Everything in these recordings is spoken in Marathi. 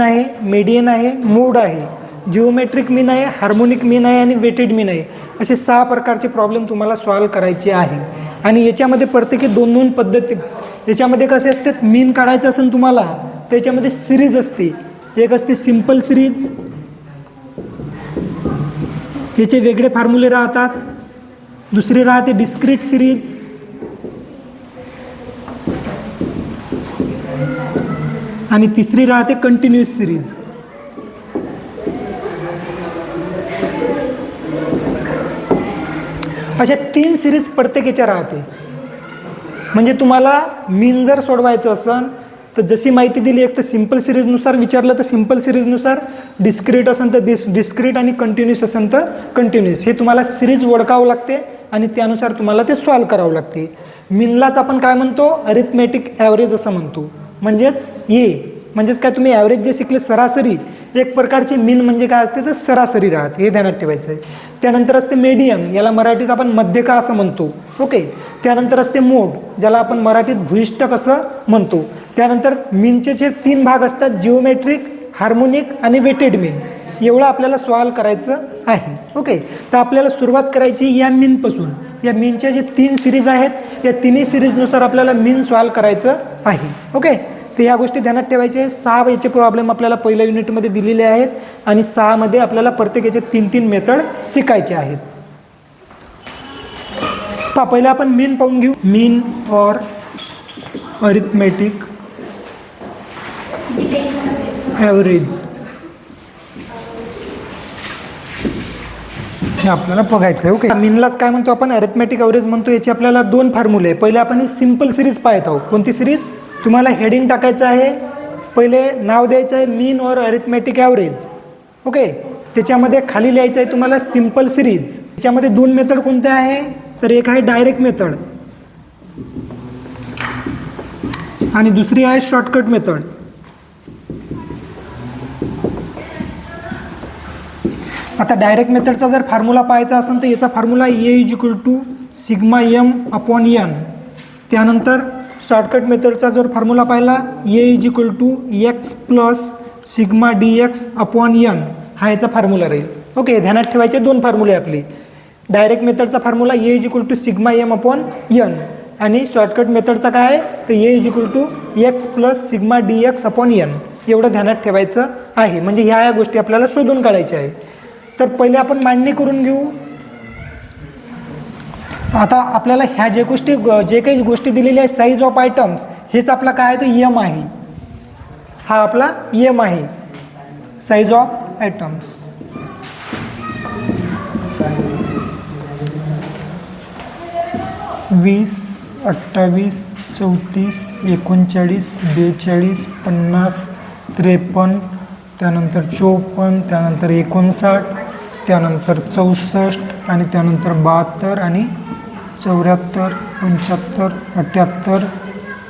आहे, मीडियन आहे, मोड आहे, जिओमेट्रिक मीन आहे, हार्मोनिक मीन आहे आणि वेटेड मीन आहे. असे 6 प्रकारचे प्रॉब्लेम तुम्हाला सॉल्व्ह करायचे आहे. आणि याच्यामध्ये प्रत्येकी 2-2 पद्धती. याच्यामध्ये कसे असतात, मीन काढायचं असेल तुम्हाला त्याच्यामध्ये सिरीज असते. एक असते सिंपल सिरीज, याचे वेगळे फॉर्म्युले राहतात. दुसरी राहते डिस्क्रीट सिरीज, आणि तिसरी राहते कंटिन्युअस सिरीज. अशा 3 सिरीज प्रत्येकाच्या राहते. म्हणजे तुम्हाला मीन जर सोडवायचं असेल तर जशी माहिती दिली, एक तर सिंपल सिरीजनुसार विचारलं तर सिंपल सिरीजनुसार, डिस्क्रीट असेल तर डिस्क्रीट आणि कंटिन्युअस असेल तर कंटिन्युअस. हे तुम्हाला सिरीज ओळखावं लागते आणि त्यानुसार तुम्हाला ते सॉल्व्ह करावं लागते. मीनलाच आपण काय म्हणतो, अरिथमेटिक ॲव्हरेज असं म्हणतो. म्हणजेच काय, तुम्ही ॲव्हरेज जे शिकले सरासरी, एक प्रकारचे मीन म्हणजे काय असते तर सरासरी राहते, हे ध्यानात ठेवायचं आहे. त्यानंतर असते मीडियम, याला मराठीत आपण मध्यका असं म्हणतो. ओके. त्यानंतर असते मोड, ज्याला आपण मराठीत भूयिष्ठक असं म्हणतो. त्यानंतर मीनचे जे 3 भाग असतात, जिओमेट्रिक, हार्मोनिक आणि वेटेड मीन. एवढं आपल्याला सॉल्व्ह करायचं आहे. ओके. तर आपल्याला सुरुवात करायची या मीनपासून. या मीनच्या जे 3 सिरीज आहेत, या तिन्ही सिरीजनुसार आपल्याला मीन सॉल्व्ह करायचं आहे. ओके. तर ह्या गोष्टी ध्यानात ठेवायच्या आहे. 6 याचे प्रॉब्लेम आपल्याला पहिल्या युनिटमध्ये दिलेले आहेत आणि 6 मध्ये आपल्याला प्रत्येकाचे 3-3 मेथड शिकायचे आहेत. पहिले आपण मीन पाहून घेऊ. मीन और अरिथमेटिक ॲव्हरेज हे आपल्याला बघायचं आहे. ओके. मीनलाच काय म्हणतो आपण, अरिथमेटिक ॲव्हरेज म्हणतो. याचे आपल्याला 2 फॉर्म्युले आहे. पहिले आपण ही सिंपल सिरीज पाहत आहोत. कोणती सिरीज, तुम्हाला हेडिंग टाकायचं आहे, पहिले नाव द्यायचं आहे मीन और अरिथमेटिक ॲव्हरेज. ओके. त्याच्यामध्ये खाली लिहायचं आहे तुम्हाला सिंपल सिरीज. त्याच्यामध्ये 2 मेथड कोणत्या आहे, तर एक आहे डायरेक्ट मेथड आणि दुसरी आहे शॉर्टकट मेथड. आता डायरेक्ट मेथडचा जर फॉर्म्युला पाहायचा असेल तर याचा फॉर्म्युला A=σm/n. त्यानंतर शॉर्टकट मेथडचा जर फॉर्म्युला पाहिला A=x+σdx/n हा याचा फॉर्म्युला राहील. ओके. ध्यानात ठेवायचे 2 फॉर्म्युले आपले. डायरेक्ट मेथडचा फॉर्म्युला A=σm/n आणि शॉर्टकट मेथडचा काय आहे तर A=x+σdx/n. एवढं ध्यानात ठेवायचं आहे. म्हणजे ह्या गोष्टी आपल्याला शोधून काढायच्या आहे. तर पहिले आपण मांडणी करून घेऊ. आता आपल्याला ह्या जे काही गोष्टी दिलेल्या आहेत, साईज ऑफ आयटम्स, हेच आपला काय आहे तर एम आहे. हा आपला एम आहे, साईज ऑफ आयटम्स. वीस, 28, 34, 39, 42, 50, 53, त्यानंतर 54, त्यानंतर 59, त्यानंतर 64 आणि त्यानंतर 72 आणि 74, 75, 78,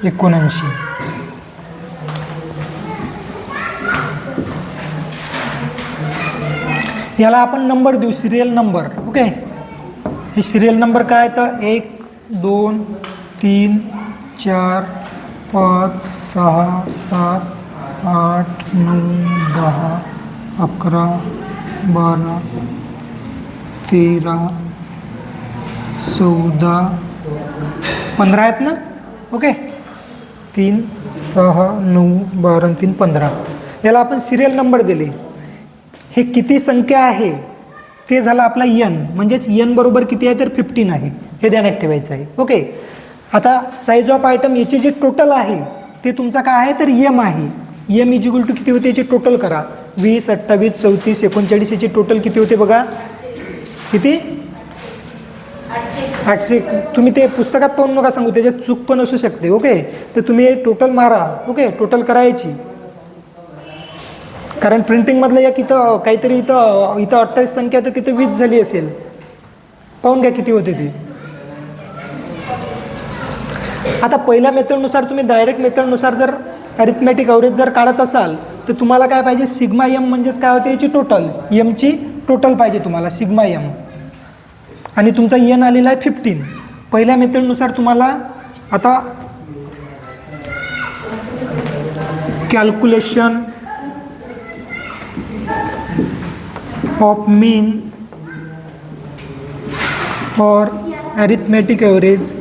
79. याला आपण नंबर देऊ, सिरियल नंबर. ओके. हे सिरियल नंबर काय तर 1, 2, 3, 4, 5, 6, 7, 8, 9, 10, 11, 12, 13, 14, 15 आहेत ना. ओके. 3, 6, 9, 12, 3, 15. याला आपण सिरियल नंबर दिले. हे किती संख्या आहे ते झालं आपला n. म्हणजेच n बरोबर किती आहे तर 15 आहे. हे ध्यानात ठेवायचं आहे. ओके. आता साईज ऑफ आयटम याचे जे टोटल आहे ते तुमचा काय आहे तर m आहे. m = किती होते याचे टोटल करा. 20, 28, 34, 39 याचे टोटल किती होते बघा. किती 800. तुम्ही ते पुस्तकात पाहून नका सांगू, त्याच्यात चूक पण असू शकते. ओके. तर तुम्ही टोटल मारा. ओके. टोटल करायची, कारण प्रिंटिंगमधलं एक इथं काहीतरी इथं 28 संख्या तर तिथं 20 झाली असेल. पाहून घ्या किती होते ते. आता पहिल्या मेथडनुसार तुम्ही डायरेक्ट मेथडनुसार जर अरिथमेटिक ॲव्हरेज जर काढत असाल तर तुम्हाला काय पाहिजे, सिग्मा एम म्हणजेच काय होते याची टोटल, एमची टोटल पाहिजे तुम्हाला सिग्मा एम. आणि तुमचा एन आलेला आहे 15. पहिल्या मेथडनुसार तुम्हाला आता calculation of mean or arithmetic average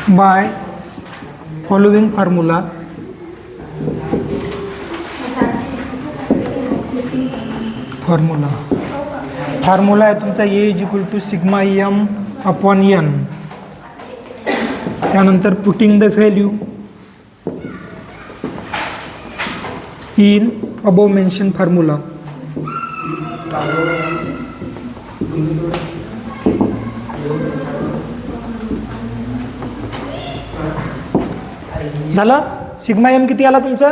by following formula. Formula आहे तुमचा A is equal to sigma M upon N. त्यानंतर putting the value in above mention formula. झालं. सिग्मा एम किती आला तुमचा?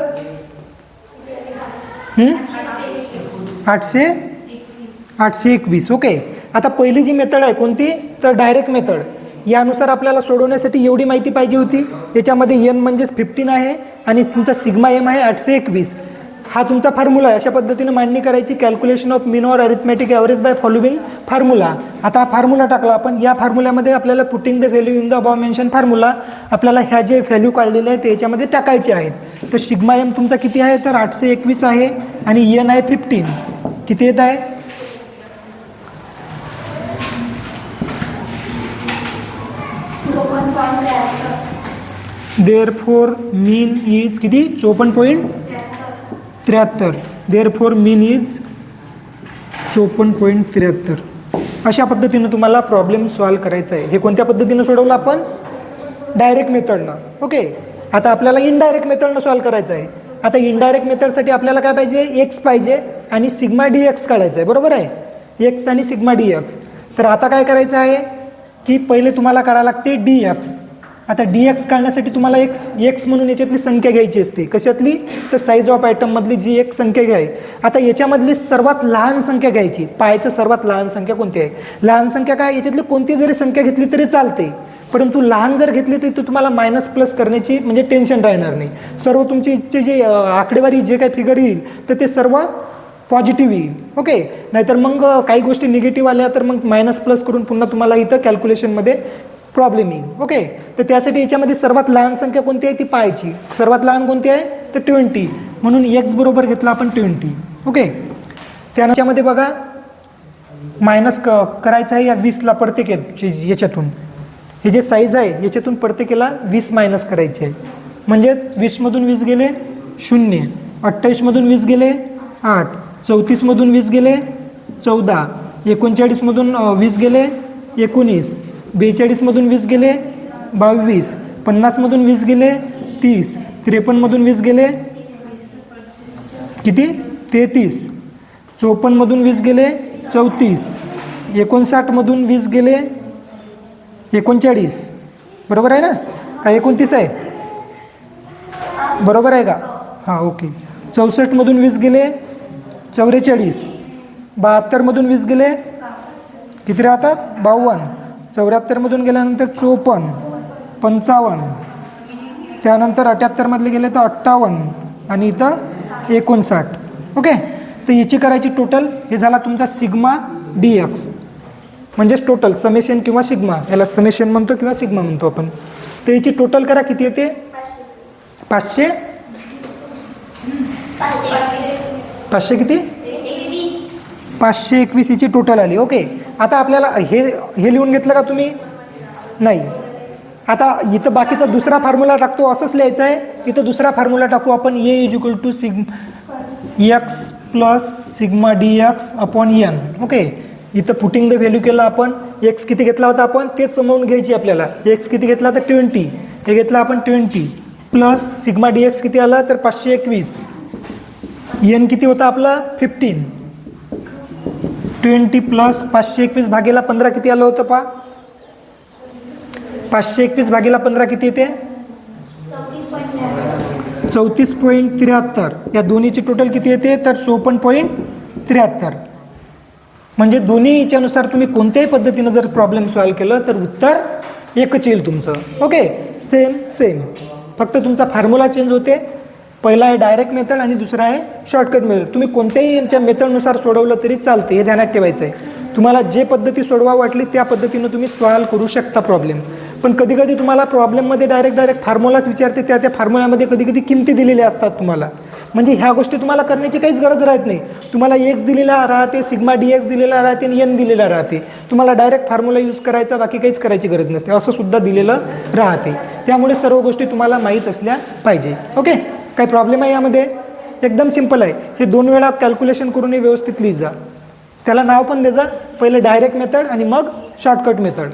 821. ओके. आता पहिली जी मेथड आहे कोणती, तर डायरेक्ट मेथड. यानुसार आपल्याला सोडवण्यासाठी एवढी माहिती पाहिजे होती. याच्यामध्ये एन म्हणजेच 15 आहे आणि तुमचा सिग्मा एम आहे 821. हा तुमचा फॉर्म्युला आहे. अशा पद्धतीने मांडणी करायची. Calculation of mean or arithmetic average by following formula. आता हा फॉर्म्युला टाकला आपण. या फॉर्म्युल्यामध्ये आपल्याला putting the value in the above mention formula आपल्याला ह्या जे व्हॅल्यू काढलेले आहेत ते याच्यामध्ये टाकायचे आहेत. तर सिग्मा एम तुमचा किती आहे, तर 821 आहे आणि एन आहे 15. किती येत आहे, देअरफॉर मीन इज किती, 54.73. Therefore mean is 54.73. अशा पद्धतीनं तुम्हाला प्रॉब्लेम सॉल्व्ह करायचा आहे. हे कोणत्या पद्धतीनं सोडवलं आपण, डायरेक्ट मेथडनं. ओके. आता आपल्याला इनडायरेक्ट मेथडनं सॉल्व्ह करायचं आहे. आता इनडायरेक्ट मेथडसाठी आपल्याला काय पाहिजे, एक्स पाहिजे आणि सिग्मा डी एक्स काढायचं आहे. बरोबर आहे, एक्स आणि सिग्मा डी एक्स. तर आता काय करायचं आहे की पहिले तुम्हाला काढायला लागते डी एक्स. आता डी एक्स काढण्यासाठी तुम्हाला एक्स म्हणून याच्यातली संख्या घ्यायची असते. कशातली, तर साईज ऑफ आयटममधली जी एक संख्या घ्याय. आता याच्यामधली सर्वात लहान संख्या घ्यायची. पायचं सर्वात लहान संख्या कोणती आहे, लहान संख्या काय, याच्यातली कोणती जरी संख्या घेतली तरी चालते, परंतु लहान जर घेतली तर तुम्हाला मायनस प्लस करण्याची म्हणजे टेन्शन राहणार नाही. सर्व तुमची इच्छे जे आकडेवारी जे काही फिगर येईल तर ते सर्व पॉझिटिव्ह येईल. ओके. नाहीतर मग काही गोष्टी निगेटिव्ह आल्या तर मग मायनस प्लस करून पुन्हा तुम्हाला इथं कॅल्क्युलेशनमध्ये प्रॉब्लेम येईल. ओके. तर त्यासाठी याच्यामध्ये सर्वात लहान संख्या कोणती आहे ती पाहायची. सर्वात लहान कोणती आहे, तर 20. म्हणून एक्स बरोबर घेतला आपण 20. ओके. त्याच्यामध्ये बघा मायनस करायचं आहे या 20ला प्रत्येक याच्यातून. हे जे साईज आहे याच्यातून प्रत्येकाला 20 मायनस करायचे आहे. म्हणजेच 20मधून 20 गेले 0, 28मधून 20 गेले 8, 34मधून 20 गेले 14, 39मधून 20 गेले 19, 42मधून 20 गेले 22, 50मधून 20 गेले 30, 53मधून 20 गेले किती 33, 54मधून 20 गेले 34, 59मधून 20 गेले 39. बरोबर आहे ना, का 29 आहे, बरोबर आहे का, हां ओके. 64मधून 20 गेले 44, 72मधून 20 गेले किती राहतात 52, 74मधून गेल्यानंतर 54, 55, त्यानंतर 78मधले गेले तर 58 आणि इथं 59. ओके. तर याची करायची टोटल. हे झाला तुमचा सिग्मा डी एक्स म्हणजेच टोटल समेशन किंवा सिग्मा, याला समेशन म्हणतो किंवा सिग्मा म्हणतो आपण. तर याची टोटल करा किती येते 500 किती 521 ची टोटल आली. ओके. आता आपल्याला हे लिहून घेतलं का तुम्ही, नाही. आता इथं बाकीचा दुसरा फॉर्म्युला टाकतो असंच लिहायचं आहे. इथं दुसरा फॉर्म्युला टाकू आपण, A is equal to X plus sigma D X upon N. Okay. इथं पुटिंग द व्हॅल्यू केलं आपण. एक्स किती घेतला होता आपण तेच समजून घ्यायची आपल्याला. एक्स किती घेतला तर 20, हे घेतलं आपण 20 प्लस सिग्मा डी एक्स किती आला तर 521. एन किती होता आपला 15. 20 प्लस 521 भागेला 15 किती आलं होतं पा, 521 भागेला 15 किती येते 34.73. या दोन्हीची टोटल किती येते तर 54.73. म्हणजे दोन्ही याच्यानुसार तुम्ही कोणत्याही पद्धतीनं जर प्रॉब्लेम सॉल्व्ह केलं तर उत्तर एकच येईल तुमचं. ओके. सेम फक्त तुमचा फॉर्म्युला चेंज होते. पहिला आहे डायरेक्ट मेथड आणि दुसरा आहे शॉर्टकट मेथड. तुम्ही कोणत्याही यांच्या मेथडनुसार सोडवलं तरी चालते, हे ध्यानात ठेवायचं आहे. तुम्हाला जे पद्धती सोडवा वाटली त्या पद्धतीनं तुम्ही सॉल्व्ह करू शकता प्रॉब्लेम. पण कधी कधी तुम्हाला प्रॉब्लेममध्ये डायरेक्ट फॉर्म्युलाच विचारते, त्या फॉर्म्युल्यामध्ये कधी कधी किमती दिलेल्या असतात तुम्हाला. म्हणजे ह्या गोष्टी तुम्हाला करण्याची काहीच गरज राहत नाही. तुम्हाला एक्स दिलेला राहते, सिग्मा dx दिलेला राहते आणि एन दिलेला राहते. तुम्हाला डायरेक्ट फॉर्म्युला यूज करायचा, बाकी काहीच करायची गरज नसते. असं सुद्धा दिलेलं राहते. त्यामुळे सर्व गोष्टी तुम्हाला माहीत असल्या पाहिजे. ओके, काही प्रॉब्लेम आहे यामध्ये? एकदम सिंपल आहे. हे 2 वेळा कॅल्क्युलेशन करून व्यवस्थित लिहिजा. त्याला नाव पण द्यायचा, पहिले डायरेक्ट मेथड आणि मग शॉर्टकट मेथड.